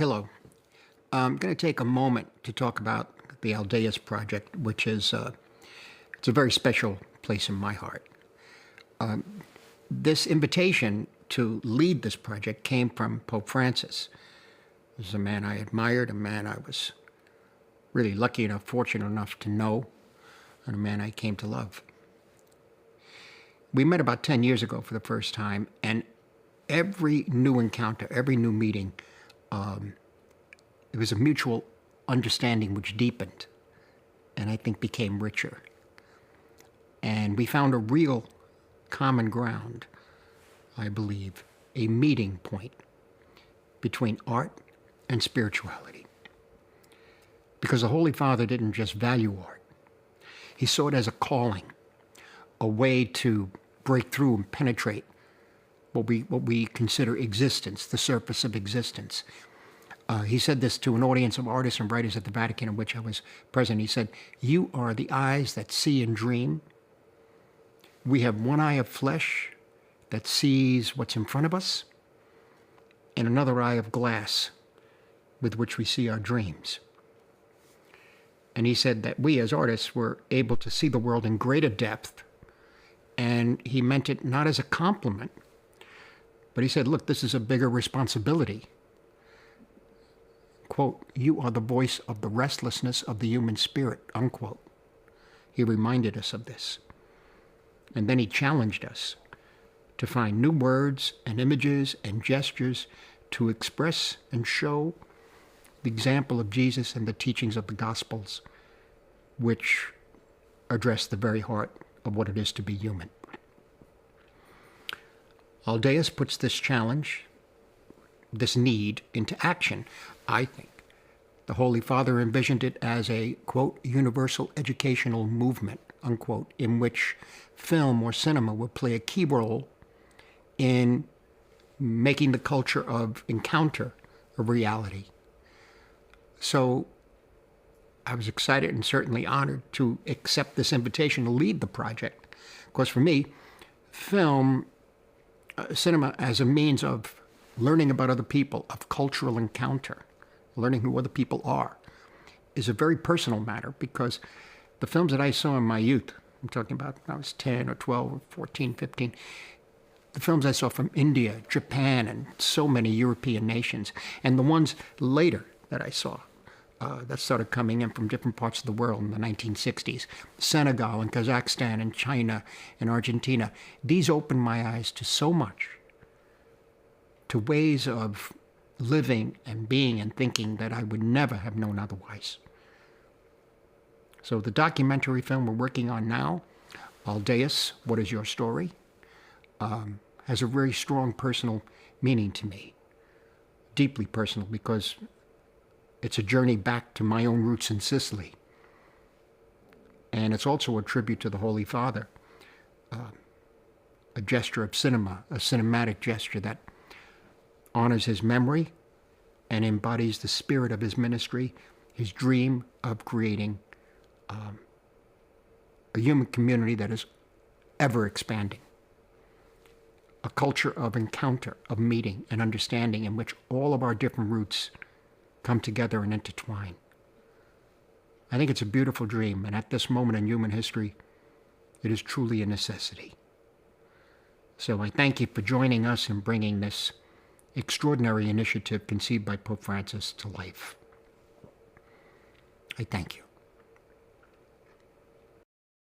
Hello. I'm going to take a moment to talk about the Aldeas project, which is it's a very special place in my heart. This invitation to lead this project came from Pope Francis. This is a man I admired, a man I was really lucky enough, fortunate enough to know, and a man I came to love. We met about 10 years ago for the first time, and every new encounter, every new meeting, it was a mutual understanding which deepened and I think became richer. And we found a real common ground, I believe, a meeting point between art and spirituality. Because the Holy Father didn't just value art. He saw it as a calling, a way to break through and penetrate what we consider existence, the surface of existence. He said this to an audience of artists and writers at the Vatican in which I was present. He said, "You are the eyes that see and dream. We have one eye of flesh that sees what's in front of us, and another eye of glass with which we see our dreams." And he said that we as artists were able to see the world in greater depth, and he meant it not as a compliment, but he said, look, this is a bigger responsibility. Quote, "You are the voice of the restlessness of the human spirit," unquote. He reminded us of this. And then he challenged us to find new words and images and gestures to express and show the example of Jesus and the teachings of the Gospels, which address the very heart of what it is to be human. Aldeas puts this challenge, this need, into action, I think. The Holy Father envisioned it as a, quote, universal educational movement, unquote, in which film or cinema would play a key role in making the culture of encounter a reality. So I was excited and certainly honored to accept this invitation to lead the project. Because for me, film, cinema as a means of learning about other people, of cultural encounter, learning who other people are, is a very personal matter because the films that I saw in my youth, I'm talking about when I was 10 or 12 or 14, 15, the films I saw from India, Japan, and so many European nations, and the ones later that I saw that started coming in from different parts of the world in the 1960s, Senegal and Kazakhstan and China and Argentina, these opened my eyes to so much, to ways of living and being and thinking that I would never have known otherwise. So the documentary film we're working on now, Aldeas, What Is Your Story, has a very strong personal meaning to me, deeply personal, because it's a journey back to my own roots in Sicily. And it's also a tribute to the Holy Father, a gesture of cinema, a cinematic gesture that honors his memory and embodies the spirit of his ministry, his dream of creating a human community that is ever expanding. A culture of encounter, of meeting and understanding in which all of our different roots come together and intertwine. I think it's a beautiful dream, and at this moment in human history, it is truly a necessity. So I thank you for joining us in bringing this extraordinary initiative conceived by Pope Francis to life. I thank you.